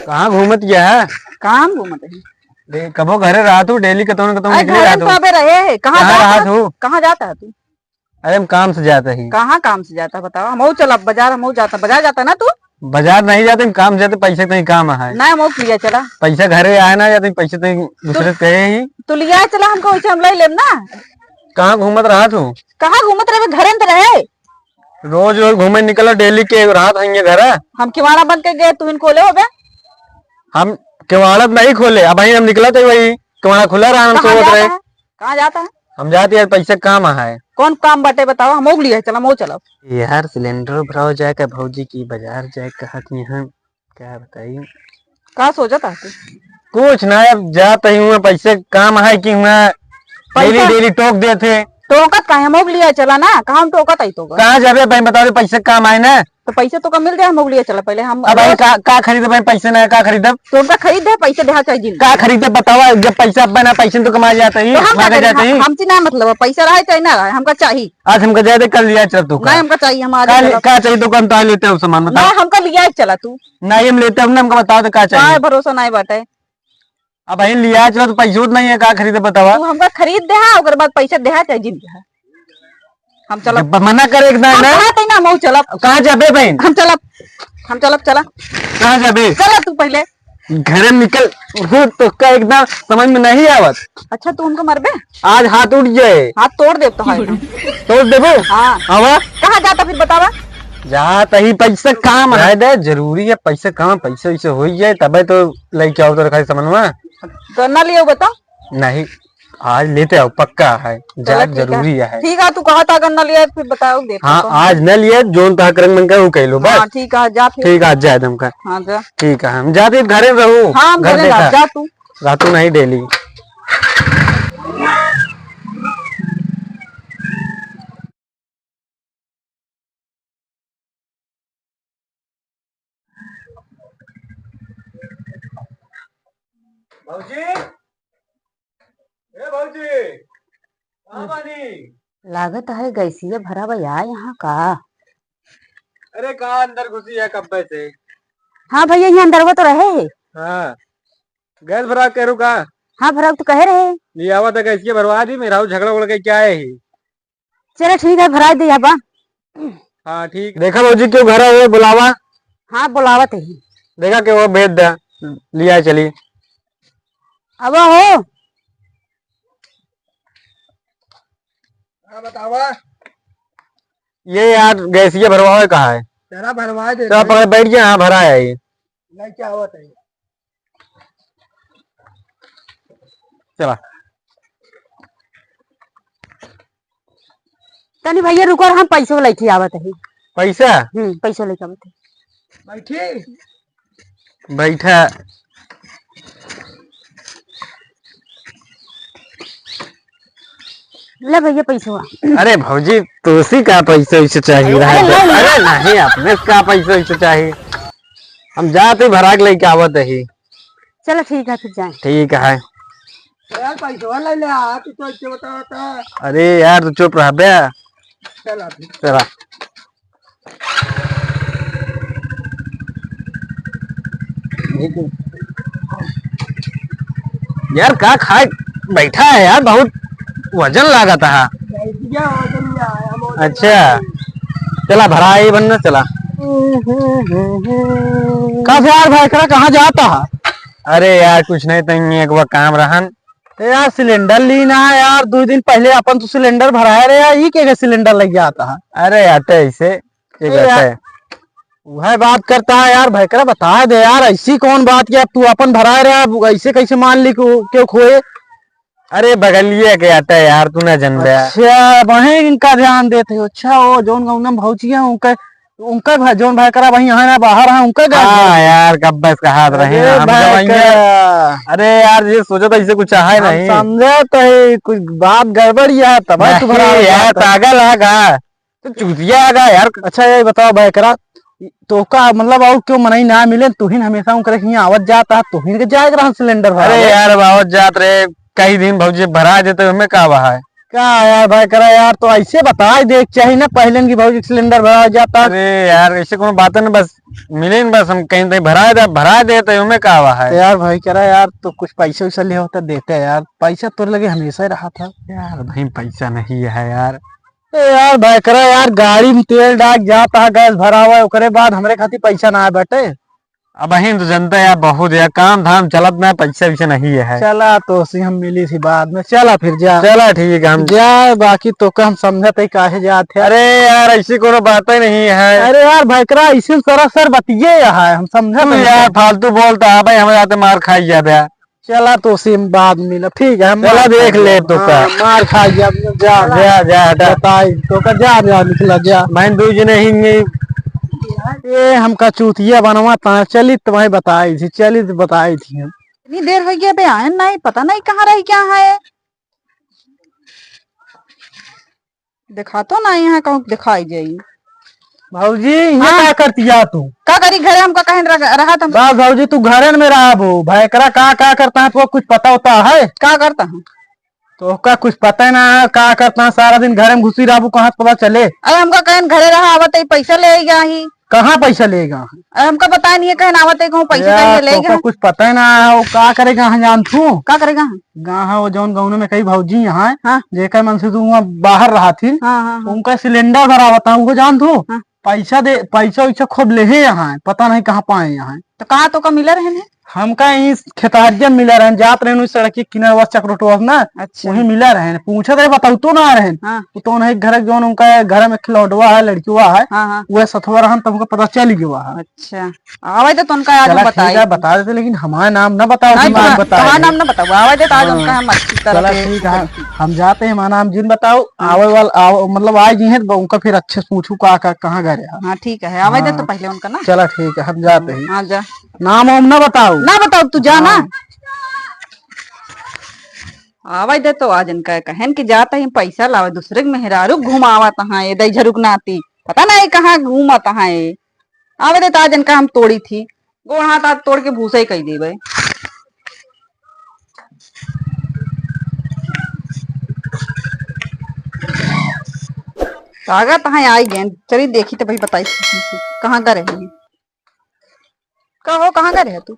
कहाँ घूमत गया है? काम घूमत है। कबो घरे रहा तू डेली कतो न कतो निकले रहा तू। अबे रहे कहाँ रहा जाता तू? कहाँ जाता है तू? अरे हम काम से जाते ही। कहाँ काम से जाता बताओ? हम चला बाजार, हम जाता बाजार जाता ना तू? बाजार नहीं जाते, हम काम जाते, पैसे तो ही काम है ना। हम लिया चला पैसा घरे आए ना जाते, पैसे तो दूसरे से कहे ही तू लिया चला हमको, वैसे हम ले लेम ना। कहाँ घूमत रहा तू? कहाँ घूमत रहे? घरे में रहे रोज रोज घूमे निकला डेली के रात है घर। हम किवाड़ा बन के गए, तू इनको ले हो बे? हम किवाड़ा नहीं खोले, अब हम निकला थे वही किवाड़ा खुला रहा। हम सोच रहे कहाँ जाता है? हम जाते यार, पैसे काम है। कौन काम बटे बताओ? हम लिया चला मो चलो यार सिलेंडर भराओ जाए का भौजी की बाजार जाए कहा यहाँ क्या बताइए। कहा सोचा था तू? कुछ ना अब जाता ही हूँ, पैसे काम है कि मैं डेली डेली टोक देते। टोकत का हम लिया चला ना, कहाँ हम टोकत आई तो कहाँ जाबे भाई बताओ, पैसे काम आए ना तो पैसे तो कम मिल जाए। हम लिया चला पहले हम। अब भाई का खरीदे भाई? पैसे ना का खरीदब तो उनका खरीद है, पैसे देहा चाहिए का खरीदे बतावा। जब पैसा बना पैसे तो कमा जाते ही, हमसे ना मतलब पैसा रहे चाहे ना रहे, हमका चाहिए। आज हमको ज्यादा कर लिया चल तू? नहीं हमका चाहिए। हम का चाहिए तो कम तो लेते हो सामान बता। हमका लिया चला तू? नहीं हम लेते हम हमको बताओ तो का चाहिए। भरोसा नहीं बाटे। अब भाई लिया चलो तो पैसा नहीं है, का खरीदे बतावा। तू हमका खरीद दे, उसके बाद पैसा देहा चाहिए। हम चला मना करे ना ना चला। कहाँ जाबे बहन? हम चला चला। कहाँ जाबे? चला तू पहले घर में निकल तो का एकदम समझ में नहीं आवत। अच्छा तू उनको मरबे? आज हाथ उठ जाए, हाथ तोड़ दे तो तोड़ देबो। हाँ कहाँ जाता फिर बतावा? जाता ही पैसा काम है दे, जरूरी है पैसा काम। पैसे वैसे हो जाए तब तो लेके आओ तो रखा समझ में। तो न लियो बताओ। नहीं आज लेते आओ पक्का है, जा जरूरी है। ठीक है तू कहा था अगर न लिया फिर बताओ दे। हाँ आज न लिए जोन ता करन मन का वो कह लो बस। ठीक है जा फिर। ठीक है आज जाए तुम का। हाँ जा ठीक है हम जाते घरे रहूं। हाँ घर देखा जा तू रातू नहीं डेली। लागत है गैसीय भरा भैया यहाँ का। अरे कहा अंदर घुसी है कब्बे से। हाँ भैया यहाँ अंदर वो तो रहे। हाँ गैस भरा कह का। हाँ भरा तो कह रहे लिया हुआ था गैस भरवा दी। मेरा झगड़ा उगड़ के क्या है ही। चलो ठीक है भरा दे बा। हाँ ठीक। देखा भाजी क्यों घर हुए बुलावा? हाँ बुलावत ही। देखा कि वो भेज दे लिया चली। अब हो बतावा ये यार गैसीय भरवा कहा है? तेरा भरवा दे तो पकड़ बैठ गया। हाँ भरा है ये। नहीं क्या हुआ था? चला तनी भैया रुको, हम पैसों लेके आवत है। पैसा? पैसों लेके आवत है। बैठे बैठा। ले भैया पैसा। अरे भौजी तुसी का पैसा वैसे चाहिए? अरे नहीं अपने का पैसा वैसे चाहिए। हम जाते भरा के लेके आवत है। चलो ठीक है फिर जाए। ठीक है यार पैसा ले ले आ तू तो बता। अरे यार तू चुप रह बे। चला चला यार का खाए बैठा है यार, बहुत वजन लगा था। अच्छा चला भरा ही बनना चला। कब यार भाई कहाँ जाता है? अरे यार कुछ नहीं तो एक बार काम रहन यार सिलेंडर लीना है यार। 2 दिन पहले अपन तो सिलेंडर भराया रे यार, ये के सिलेंडर लग गया आता है। अरे आते ऐसे वह बात करता है यार भाई बता दे यार, ऐसी कौन बात की? अब तू अपन भरा रहा ऐसे कैसे मान ली क्यों खोए? अरे बगलिए के आता है यार, तू ना जन। अच्छा वही इनका ध्यान देते हो। अच्छा वो जोन गौनम भौजी है उनका जोन भाई करा वही यहाँ ना बाहर है उनका। हाँ यार कब बस का हाथ रहे। अरे यार ये सोचा था इसे कुछ है नहीं समझे तो कुछ बात गड़बड़ी है तब यार पागल है तो चूतिया आगा यार। अच्छा ये बताओ भाई करा तो का मतलब और क्यों मनाई ना मिले? तुहिन हमेशा आवत जाता है, तुहिन के जाएगा सिलेंडर। अरे यार आवत जात रहे कई दिन भौजी भरा देते हमें का है क्या यार भाई करा यार, तो ऐसे बता देख चाहिए ना पहले की भाई सिलेंडर भरा जाता। अरे यार ऐसे कोनो बात है ना, बस मिले न, बस हम कहीं कहीं भरा देते उनमें का हुआ है। तो यार भाई करा यार, तो कुछ पैसे वैसा ले होता देते यार, पैसा तोर लगे हमेशा ही रहा था। यार भाई पैसा नहीं है यार। यार भाई करा यार, गाड़ी में तेल डाल जाता है, गैस भरा हुआ है, ओकरे बाद हमरे खातिर पैसा ना है बेटे। अब अहिं तो जनता यार बहुत यार, काम धाम चलत ना, पैसा वैसा नहीं है। चला तो उसी हम मिली थी बाद में, चला फिर जा चला ठीक है हम जा, बाकी तो का हम समझते ही काहे जाते। अरे यार ऐसी कोनो बात ही नहीं है। अरे यार भाई करा इसी सरासर बतिये है, हम समझे तू यार फालतू बोलता है भाई, हमें जाते मार खाई जाते। चला तो उसी में बाद मिला, ठीक है। चला देख ले तो का मार खा जा जा जा हटा। बताई तो का जा निकला जा। मैं दू जने ही ये हमका चूतिया बनवा था, चली तुम्हें बताई थी, चली तो बताई थी हम। इतनी देर हो गया बे, आए नहीं, पता नहीं कहाँ रही क्या है। दिखा तो ना यहाँ कहूँ दिखाई जाई। भाऊजी ये हाँ। क्या करती है तू? का करी घरे हमका कहीं रहा था। बस भाऊजी तू घरे में रहा वो भाई करा का करता है, तो कुछ पता होता है? का करता हूँ तो का कुछ पता है ना का करता है, सारा दिन घर में घुसी रहा, कहाँ पता चले? अरे हमका कहीं घरे रहा आवत है, पैसा ले गया ही। कहाँ पैसा लेगा? अरे हमका पता नहीं है कहीं आवत है, कहूँ पैसा कहीं ले तो गया। कुछ पता है ना, वो का करेगा हाँ जान तू? का करेगा? गाँव है वो जौन गाँव में कई भाऊजी यहाँ हाँ जेकर मन से तू वहाँ बाहर रहा थी, हाँ हाँ हाँ। उनका सिलेंडर भरा हुआ था, वो जान तू? हाँ। पैसा वैसा खूब ले है यहाँ, पता नहीं कहाँ पाए यहाँ। तो कहाँ तो का मिला रहे हैं? हमका यही खेतहरिया मिला रहे, जात रहे सड़क के किनारे चक्रोटवा ना, अच्छा वही मिला रहे, पूछा रहे बताऊ तो ना रहे। हाँ तो नहीं घर जौन उनका घर में खिलौटवा है, लड़कीवा है, हाँ हाँ। वह सथवा रहन तो हमको पता चल गया है। अच्छा आवाज दे तो उनका आज चला हम ठीक बताए। है बता देते, लेकिन हमारा नाम ना बताओ, नहीं दिमाग तुम्हारा बताओ। नाम ना बताओ, आवाज दे तो आज उनका हम अच्छी तरह चला से। ठीक है, हम जाते हैं, हमारा नाम जिन बताओ, आवे वाला मतलब आए जी है तो उनका फिर अच्छे से पूछू का कहाँ घर है। हाँ ठीक है, आवाज दे तो पहले उनका ना। चला ठीक है, हम जाते हैं। हाँ जा, नाम वाम ना बताओ। ना बताओ तू जा ना। हाँ। आवाज दे तो आज इनका कहन कि जाता ही पैसा लावे, दूसरे के मेहरारू घुमावत हाँ ये दई झरुक नाती, पता नहीं कहाँ घूमत हाँ ये। आवे दे तो आज इनका हम तोड़ी थी, गोड़ हाथ आज तोड़ के भूसा ही कही देवे। ताकत हाँ आई गए, चली देखी तो भाई बताई कहाँ का रहे हैं। कहो कहाँ का रहे तू?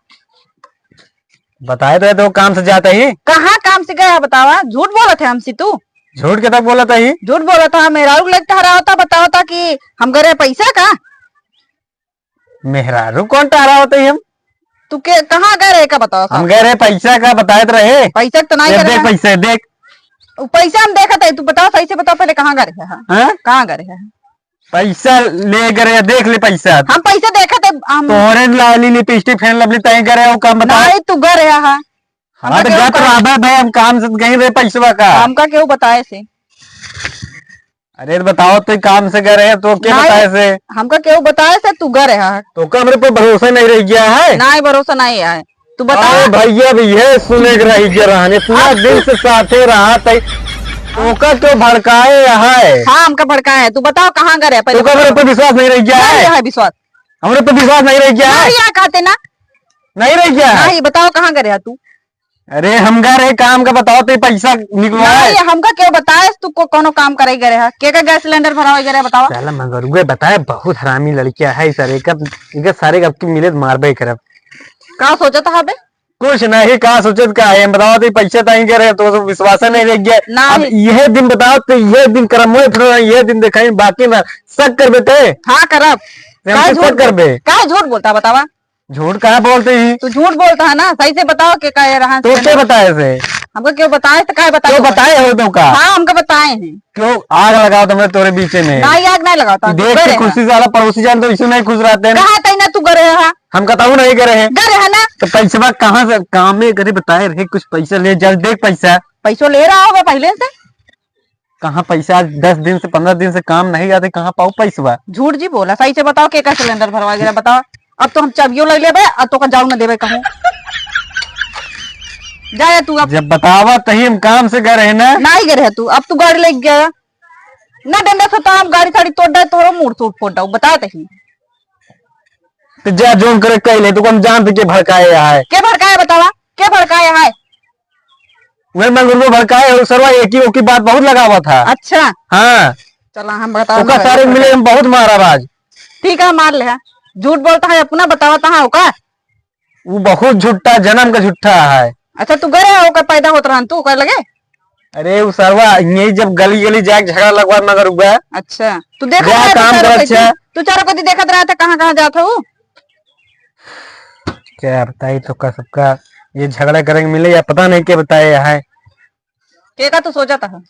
बताए तो काम से जाता ही। कहाँ काम से गया बतावा, झूठ बोला थे हमसे तू। झूठ के तक बोला था ही। झूठ बोला था, मेरा लगता हरा होता, बताओ था कि हम करे पैसा का। मेहरारू कौन टारा होता ही हम? तू के कहाँ गए रहे का बताओ था? हम कह रहे पैसा का बताए तो रहे। पैसा तो नहीं देख करे देख पैसा देख। पैसा हम देखा था, तू बताओ सही से बताओ पहले कहाँ गए रहे हैं? हाँ? कहाँ गए रहे हैं? पैसा ले करे देख ले पैसा। हम पैसा देखा थे हम। तोरे लाली लिपस्टिक फैन लवली तय करे वो काम बता। नहीं तू गए रहे हैं। हाँ तो जा तो आबे भाई, हम काम से गए रहे पैसा का। हमका क्यों बताए से? अरे तो बताओ तो काम से गए रहे तो क्या नहीं। बताए से? हमका क्यों बताए से तू गए रहे हैं? तो कमरे पे भरोसा नहीं रह गया है। नहीं भरोसा नहीं है, तू बता। अरे भैया भी ये सुने के रह गया रहने पूरा दिन से साथे रहा तय ओका क्यों भड़काए है? हाँ हमका भड़काए है, तू बताओ कहाँ गए रहे तो कमरे पे विश्वास नहीं रह गया नहीं है? है विश्वास। हमरे पे विश्वास नहीं रह गया है? नहीं यहाँ कहते ना। नहीं रह गया है? नहीं बताओ कहाँ गए रहे तू? अरे हम गए रहे काम का, बताओ तो पैसा निकलवाए। नहीं हमका क्यों बताए तू को कोनो काम करे गए रहे? के गैस सिलेंडर भरवाए गए रहे बताओ। साला मगरुए बताए बहुत हरामी लड़कियां है सारे का, इनके सारे कब की मिले मारबे करब। का सोचा था बे? कुछ नहीं, कहा सोचत का है बताओ तो पैसा ताई करे तो विश्वास नहीं रह गया। अब नहीं। यह दिन बताओ तो यह दिन करम यह दिन दिखाई, बाकी ना शक कर बेटे। हाँ करब। हमसे शक कर बे। का झूठ बोलता बतावा? झूठ कहाँ बोलते ही? तू झूठ बोलता है ना, सही से बताओ के कह रहा है? तो क्या बताए से? हमको क्यों बताए तो क्या बताए? क्यों बताए हो तो का? हाँ हमको बताए हैं। क्यों आग लगाओ तुमने तोरे बीचे में? नहीं आग नहीं लगाता। देख के खुशी से वाला पड़ोसी जान तो इसमें नहीं खुश रहते हैं। कहा तई ना तू करे है? हम बताऊ नहीं करे हैं। करे है ना? तो पैसा कहाँ से काम में करे बताए रहे, कुछ पैसा ले जा देख पैसा पैसों ले रहा होगा पहले से। कहाँ पैसा 10 दिन से 15 दिन से काम नहीं आते, कहाँ पाऊ पैसा? झूठ जी बोला, सही से बताओ के सिलेंडर भरवा गया बताओ। अब तो हम चाबियों ले लेबे, अब तो का जाऊ न देबे कहूं। जाए तू अब। जब बतावा तही हम काम से गए रहे ना। नहीं गए तू, अब तू गाड़ी लेके गया ना, डंडा से तो हम गाड़ी साड़ी तोड़ दे तो मुड़ तोड़ फोड़ दो, बता तही। तो जा जोन करे कह ले, तो हम जानते के भड़काए है। के भड़काया बतावा? के भड़काया है? वही मंगरू भड़काए और सरवा एक ही ओकी बात बहुत लगा हुआ था। अच्छा हाँ चला हम बताओ ओका सारे मिले हम बहुत मारा बाज। ठीक है मार ले है। झूठ बोलता है अपना बतावता है ओका। वो बहुत झूठा जन्म का झूठा है। अच्छा तू गए ओका पैदा होत रहन तू कर लगे। अरे वो सरवा यही जब गली गली जाके झगड़ा लगवा मगर हुआ। अच्छा तू देख क्या काम कर अच्छा तू चारों कदी देखत रहा था कहाँ कहाँ जाता हूँ। क्या बताई तो का सबका ये झगड़ा करेंगे मिले या पता नहीं क्या बताए है। के का तू सोचा था।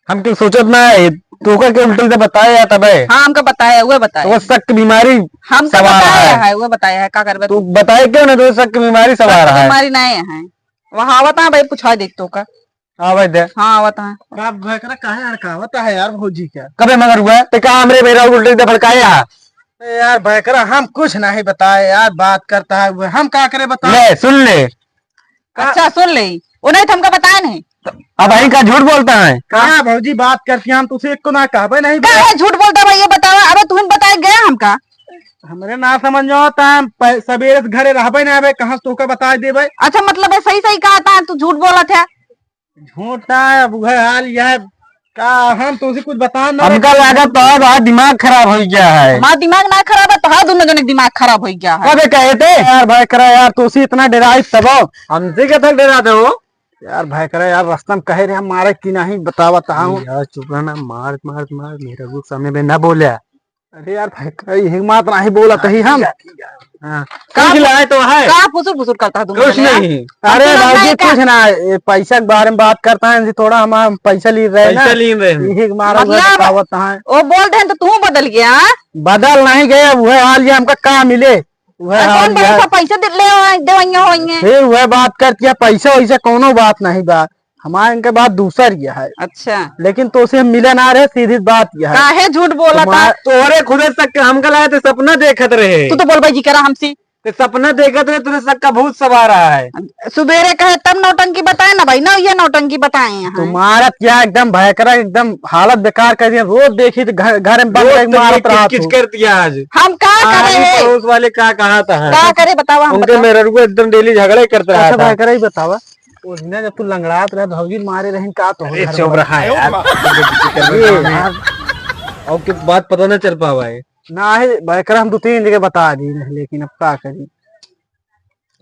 हम क्यों सोचत ना है तू का के उल्टे से बताया तब है। हाँ हमका बताया हुआ बताया तो शक की बीमारी हमका सवार बताया है। है वो बताया है का करबे तू बताए क्यों ना तो शक की बीमारी सवार है। बीमारी नहीं है वहाँ आवता है भाई पूछा देख तो का। हाँ भाई दे हाँ आवता है का भयकरा काहे अड़कावता है यार भौजी क्या। कबे मगर हुआ तो का हमरे मेरा उल्टे से भड़काया। यार भयकरा हम कुछ नहीं बताए यार बात करता है वो हम क्या करे बता। ले सुन ले अच्छा सुन ले उन्हें तो हमका बताया नहीं। अब भाई का झूठ बोलता है। कहा भौजी बात करती हम तुझसे एक को ना कहबे नहीं क्या है झूठ बोलता भाई ये बतावा अबे तू बताया गया हमका। हमरे ना समझ में आता है सवेरे से घरे रहबे ना आवे कहाँ तो बता देबे। अच्छा मतलब है सही सही कहा था तू झूठ बोला था। झूठ है अब वह हाल यह का हम तुझसे कुछ बता ना। हमका लगा तो बहुत दिमाग खराब हो गया है। हमारा दिमाग ना खराब है तो हाँ दोनों जने दिमाग खराब हो गया है। कबे कहे थे यार भयकरा यार तुझसे इतना डराई तब हमसे क्या तक डरा थे वो। यार भयकरा यार रास्ता में कहे रहे हम मारे कि नहीं बतावता हूँ। यार चुप रहना मार मार मार मेरे को सामने में ना बोला। अरे यार भयकरा हिम्मत नहीं बोला ही हम। हाँ कुछ लाए तो है कहाँ फुसुर फुसुर करता है कुछ नहीं। अरे तुरंत भाजी नहीं कुछ ना ये पैसा के बारे में बात करता है थोड़ा हम पैसा ले रहे हैं ना पैसा ली रहे यही मारा मतलब- बतावत है। वो बोल रहे हैं तो तू बदल गया। बदल नहीं गए वह हाल ये हमका कहाँ मिले वह हाल कौन बड़ा ये सा पैसे दे होंगे। फिर वह बात करती है पैसा वैसा कोनो बात नहीं बात हमारे इनके बात दूसर यह है। अच्छा लेकिन तो से हम मिले ना रहे सीधी बात यह है। काहे झूठ बोला था। तोरे खुद तक हमका लगा तो सपना देखत रहे। तू तो बोल भाई जी करा हमसे तो सपना देखत रहे तुझे शक का भूत सवार रहा है। सुबेरे कहे तब नौटंकी बताए ना भाई ना ये नौटंकी बताए यहाँ। तुम्हारा क्या एकदम भयकरा एकदम हालत बेकार कर दिया रोज देखी तो घर में बंद करके मारत रहा किच तू। कर दिया आज। हम क्या करे आज है पड़ोस वाले का कहा था क्या करे बताओ हम उनके बताओ। मेरे को एकदम डेली झगड़े करते रहा अच्छा था। भयकरा ही बतावा उस दिन जब तू लंगड़ात रहे भौजी मारे रहे का तो अरे चुप रहा है यार। ये यार और की बात पता न चल पावा है। ना है भयकरा हम 2-3 जगह बता दी लेकिन अब क्या करी।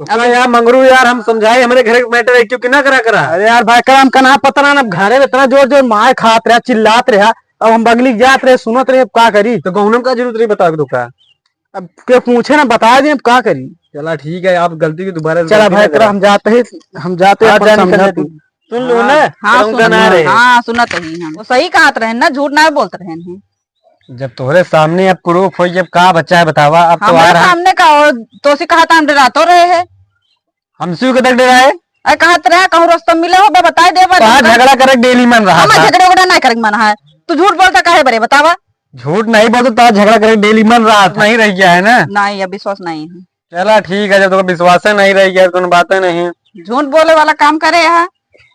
अब यार मंगरू यार हम समझाए हमारे घर का मैटर है क्यों ना करा करा। अरे यार भयकरा हम कना पता ना घरे में इतना जोर जोर मार खात रहा चिल्लात रहा अब हम बगली जात रहे सुनत रहे अब क्या करी। तो गौनम का जरूरत नहीं बता दो का। अब के पूछे ना बता दे अब क्या करी। चला ठीक है आप गलती की दोबारा चला भयकरा हम जाते हैं हाँ, जा समझा निकल तू। सुन लो ना हाँ तुम का ना रहे। हाँ सुनत ही हम वो सही कहत रहे ना झूठ ना बोलते रहे हैं। जब तुम्हारे सामने अब प्रूफ हो जब का बच्चा है बतावा अब तो आ हमारे रहा है। सामने का और तो से कहा था हम डरातो रहे हैं। हमसे कदर डरा है। अरे कहत रहे कहूँ रास्ता मिले हो बे बताए दे बे। कहा झगड़ा करे डेली मन रहा हम था। झगड़े वगड़ा नहीं करेंगे मना है तू झूठ बोलता काहे बरे बतावा। झूठ नहीं बोलते तो झगड़ा करे डेली मन रहा था। नहीं रह गया है ना। नहीं अब विश्वास नहीं है। चला ठीक है जब तुमको विश्वास नहीं रह गया तो बातें नहीं। झूठ बोले वाला काम करे यहाँ।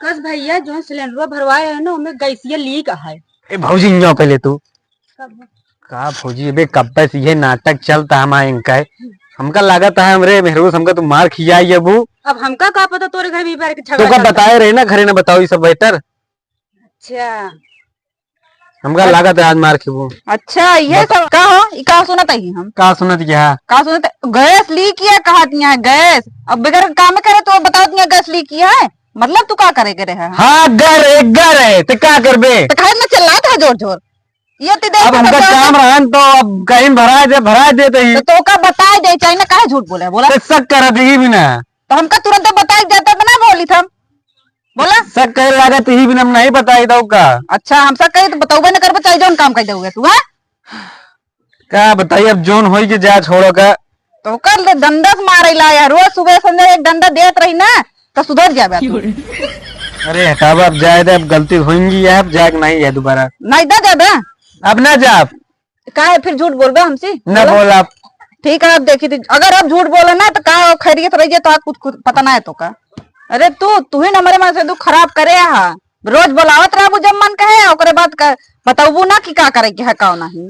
कस भैया जो सिलेंडर भरवाए है ना उनमें गैसिया लीक है। ए भौजी यहाँ पहले तू का भौजी बे कब से ये नाटक चलता हमारे इनका हमका लागत है हमरे मेहरूस हमका तुम मार खियाई अब अब हमका का पता तोरे घर में बार के तो झगड़ा का चलता। बताए रहे ना घरे ना बताओ ये सब बेहतर। अच्छा हमका लागत है आज मार खिबू। अच्छा ये सब का हो ये का सुनत ही हम का सुनत क्या का सुनत गैस लीक किया कहा दिया गैस अब बगैर काम करे तो बताओ दिया गैस लीक किया है मतलब तू का करे करे है। हाँ घर है तो क्या करबे। तो कहे ना चिल्ला था जोर जोर ये ते अब हमका काम रहा तो अब कहीं भरा देते ही तो का बताए दे चाहिए ना काहे झूठ बोले बोला तो शक करत ही भी ना। तो हमका तुरंत बताए जाता बना बोली था बोला। शक करे लागत ही भी ना नहीं बताई दो का। अच्छा हमसे कहे तो बताओ ना कर चाहिए जोन काम कर दोगे तू है क्या बताइए अब जोन हो के जा छोड़ो का। तो कर ले डंडा से मारे ला यार रोज सुबह संध्या एक डंडा देत रही ना तो सुधर जाबे तू। अरे हटाओ अब जाए अब गलती होगी अब जाग नहीं है दोबारा। नहीं दे जाबे अब ना जा काहे फिर झूठ बोलबे हमसे न बोल आप। ठीक है अब देखी थी अगर आप झूठ बोले ना तो का खैरियत रही तो आप कुछ पता ना है तो का। अरे तू ही हमारे मन से तू खराब करे हा रोज बोलावत रहा जब मन कहे ओकरे बाद बताऊ ना कि का करे के है का नहीं।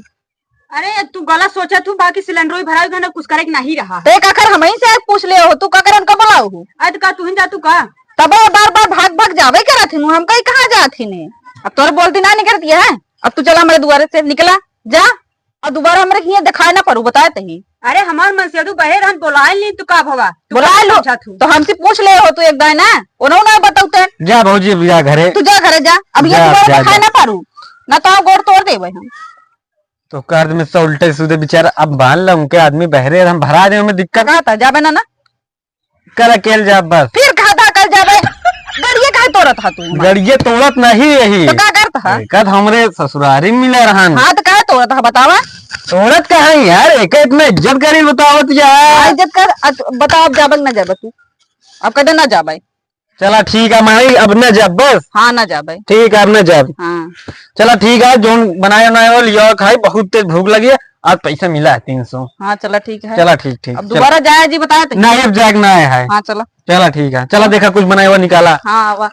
अरे तू गलत सोचा तू बाकी सिलेंडर ही भराए ना कुछ करे के नहीं रहा। ते का कर हम ही से पूछ ले हो तू का करे उनका बोलाऊ हो आज का तू ही जा तू का तब बार बार भाग भाग जावे करा थी हम कहीं कहाँ जाती ने। अब तोर बोलती ना निकलती है। अब तू चला मेरे दुआरे से निकला जा और दोबारा हमारे यहाँ दिखाए ना पड़ू बताए तही। अरे हमार मन से तू बहेर हम बोलाए ली तू का भवा बुला लो तो हमसे पूछ ले हो तू एक दाय ना उन्होंने बताते। जा भौजी जा घरे, तू जा घरे जा अब ये जा, दोबारा जा, दिखाए जा। ना पारू ना तो गोड़ तोड़ देवे हम। तो कर्ज में से उल्टे सीधे बेचारा अब बांध ला उनके आदमी बहरे हम भरा दे में दिक्कत कहा था जाबे ना कर अकेल जा बस। फिर कहा था कल जाबे गड़िए कहे तोड़ा था तू हमार? गड़िए तोड़त नहीं यही तो क्या करता है? कद हमरे ससुरारी में मिले रहन। हाँ तो कहे तोड़ा था बतावा। तोड़त कहा यार एक इतना इज्जत करी बतावत यार। इज्जत कर बताओ अब जाबे ना जाबे तू अब कदे ना जाबे। चला ठीक है माई अब न जब बस। हाँ ना जाबे। ठीक है अब न जब। हाँ चला ठीक है जोन बनाए बनाए लियो खाई बहुत तेज भूख लगी है। आज पैसा मिला है 300। हाँ चला ठीक है। चला ठीक ठीक अब दोबारा जाए जी बताए थे। नहीं अब जाग ना है। हाँ चला। चला ठीक है चला देखा कुछ बनाया हुआ निकाला। हाँ वाह